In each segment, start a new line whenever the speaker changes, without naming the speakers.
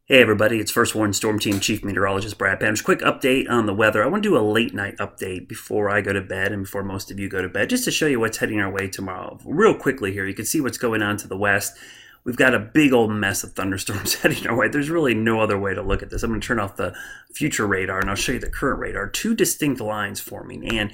Hey everybody, it's First Warn Storm Team Chief Meteorologist Brad Panovich. Quick update on the weather. I want to do a late night update before I go to bed and before most of you go to bed, just to show you what's heading our way tomorrow. Real quickly here, you can see what's going on to the west. We've got a big old mess of thunderstorms heading our way. There's really no other way to look at this. I'm going to turn off the future radar and I'll show you the current radar. Two distinct lines forming. And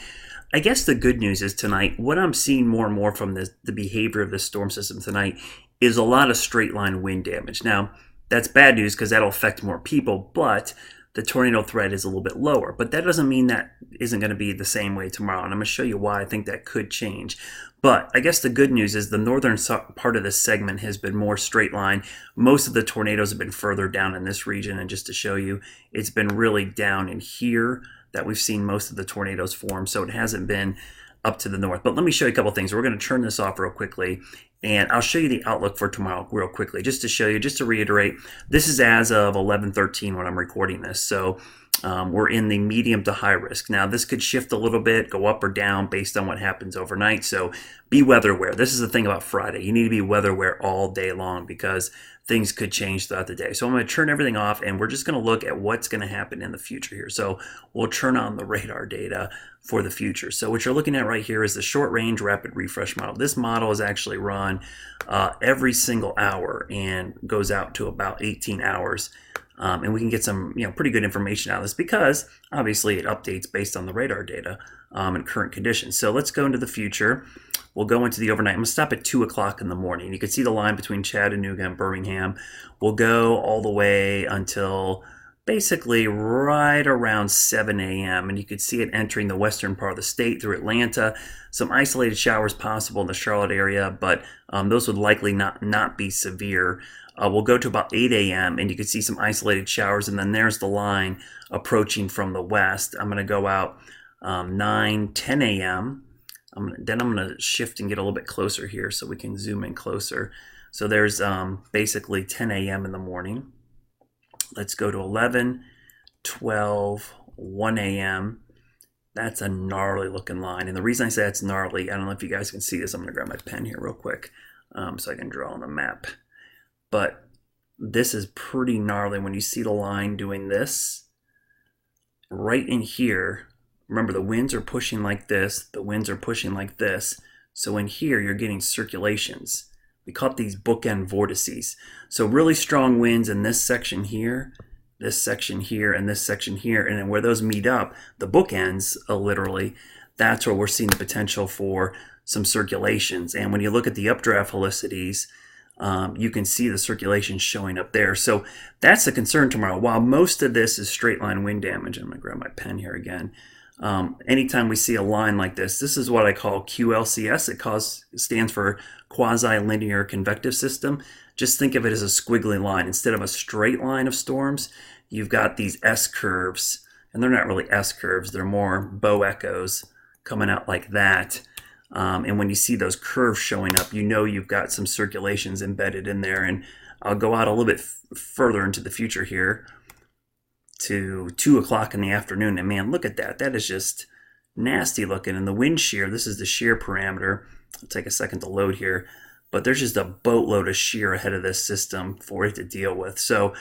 I guess the good news is tonight, what I'm seeing more and more from the behavior of this storm system tonight is a lot of straight line wind damage. Now, that's bad news because that'll affect more people, but the tornado threat is a little bit lower. But that doesn't mean that isn't going to be the same way tomorrow. And I'm going to show you why I think that could change. But I guess the good news is the northern part of this segment has been more straight line. Most of the tornadoes have been further down in this region. And just to show you, it's been really down in here that we've seen most of the tornadoes form. So it hasn't been up to the north. But let me show you a couple things. We're going to turn this off real quickly, and I'll show you the outlook for tomorrow real quickly, just to show you, just to reiterate, this is as of 11:13 when I'm recording this. So we're in the medium to high risk. Now, this could shift a little bit, go up or down based on what happens overnight. So be weather aware. This is the thing about Friday. You need to be weather aware all day long because things could change throughout the day. So I'm going to turn everything off, and we're just going to look at what's going to happen in the future here. So we'll turn on the radar data for the future. So what you're looking at right here is the short range rapid refresh model. This model is actually run every single hour and goes out to about 18 hours. And we can get some pretty good information out of this because obviously it updates based on the radar data and current conditions. So let's go into the future. We'll go into the overnight. I'm going to stop at 2 o'clock in the morning. You can see the line between Chattanooga and Birmingham. We'll go all the way until basically right around 7 a.m. And you could see it entering the western part of the state through Atlanta. Some isolated showers possible in the Charlotte area, but those would likely not be severe. We'll go to about 8 a.m. and you can see some isolated showers, and then there's the line approaching from the west. I'm going to go out 9, 10 a.m. Then I'm going to shift and get a little bit closer here so we can zoom in closer. So there's basically 10 a.m. in the morning. Let's go to 11, 12, 1 a.m. That's a gnarly looking line. And the reason I say it's gnarly, I don't know if you guys can see this. I'm going to grab my pen here real quick so I can draw on the map. But this is pretty gnarly when you see the line doing this. Right in here, remember the winds are pushing like this. The winds are pushing like this. So in here, you're getting circulations. We call it these bookend vortices. So really strong winds in this section here, and this section here. And then where those meet up, the bookends, literally, that's where we're seeing the potential for some circulations. And when you look at the updraft helicities, you can see the circulation showing up there. So that's the concern tomorrow. While most of this is straight line wind damage, I'm going to grab my pen here again. Anytime we see a line like this is what I call QLCS. It stands for quasi-linear convective system. Just think of it as a squiggly line. Instead of a straight line of storms, you've got these S curves, and they're not really S curves. They're more bow echoes coming out like that. And when you see those curves showing up, you know you've got some circulations embedded in there. And I'll go out a little bit further into the future here to 2 o'clock in the afternoon. And man, look at that. That is just nasty looking. And the wind shear, this is the shear parameter. It'll take a second to load here. But there's just a boatload of shear ahead of this system for it to deal with. So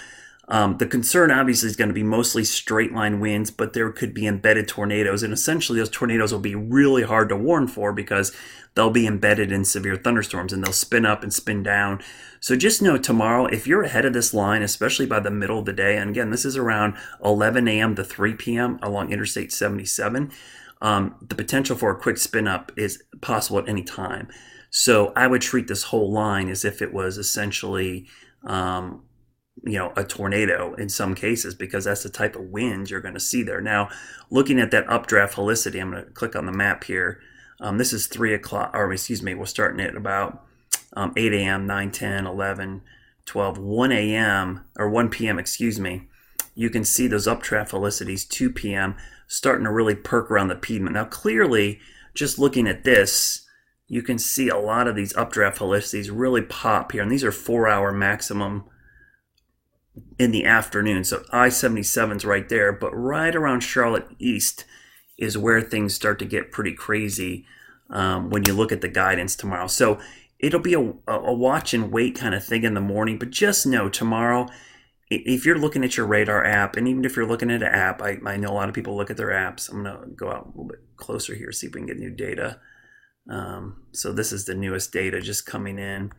the concern obviously is going to be mostly straight line winds, but there could be embedded tornadoes. And essentially those tornadoes will be really hard to warn for because they'll be embedded in severe thunderstorms and they'll spin up and spin down. So just know tomorrow, if you're ahead of this line, especially by the middle of the day, and again, this is around 11 a.m. to 3 p.m. along Interstate 77, the potential for a quick spin up is possible at any time. So I would treat this whole line as if it was essentially a tornado in some cases, because that's the type of winds you're going to see there. Now, looking at that updraft helicity, I'm going to click on the map here. This is 3 o'clock, or excuse me, we're starting at about 8 a.m., 9, 10, 11, 12, 1 a.m., or 1 p.m., excuse me. You can see those updraft helicities, 2 p.m., starting to really perk around the Piedmont. Now, clearly, just looking at this, you can see a lot of these updraft helicities really pop here, and these are 4-hour maximum in the afternoon. So I-77's right there, but right around Charlotte East is where things start to get pretty crazy when you look at the guidance tomorrow. So it'll be a watch and wait kind of thing in the morning, but just know tomorrow if you're looking at your radar app, and even if you're looking at an app, I know a lot of people look at their apps. I'm going to go out a little bit closer here, see if we can get new data. So this is the newest data just coming in.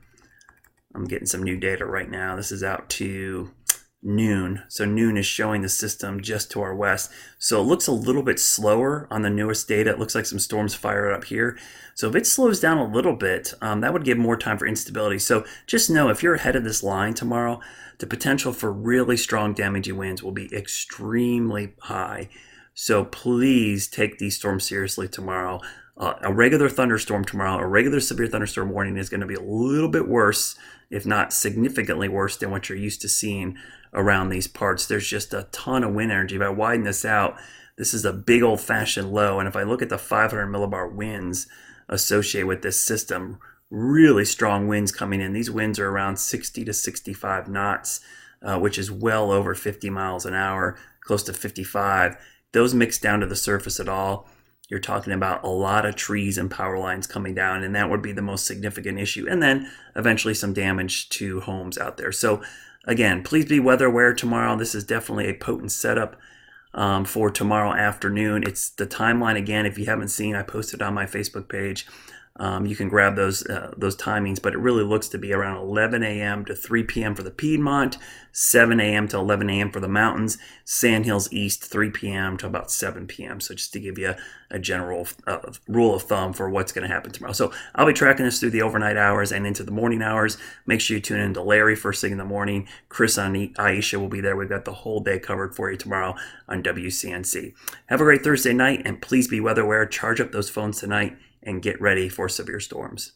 I'm getting some new data right now. This is out to noon. So noon is showing the system just to our west. So it looks a little bit slower on the newest data. It looks like some storms fired up here. So if it slows down a little bit, that would give more time for instability. So just know if you're ahead of this line tomorrow, the potential for really strong damaging winds will be extremely high. So please take these storms seriously tomorrow. A regular thunderstorm tomorrow, a regular severe thunderstorm warning is going to be a little bit worse, if not significantly worse than what you're used to seeing around these parts. There's just a ton of wind energy. If I widen this out, this is a big old-fashioned low. And if I look at the 500 millibar winds associated with this system, really strong winds coming in. These winds are around 60 to 65 knots, which is well over 50 miles an hour, close to 55. Those mix down to the surface at all, you're talking about a lot of trees and power lines coming down, and that would be the most significant issue. And then eventually some damage to homes out there. So again, please be weather aware tomorrow. This is definitely a potent setup for tomorrow afternoon. It's the timeline again. If you haven't seen, I posted on my Facebook page. You can grab those timings, but it really looks to be around 11 a.m. to 3 p.m. for the Piedmont, 7 a.m. to 11 a.m. for the mountains, Sandhills East, 3 p.m. to about 7 p.m. So just to give you a general rule of thumb for what's going to happen tomorrow. So I'll be tracking this through the overnight hours and into the morning hours. Make sure you tune in to Larry first thing in the morning. Chris and Aisha will be there. We've got the whole day covered for you tomorrow on WCNC. Have a great Thursday night, and please be weather aware. Charge up those phones tonight and get ready for severe storms.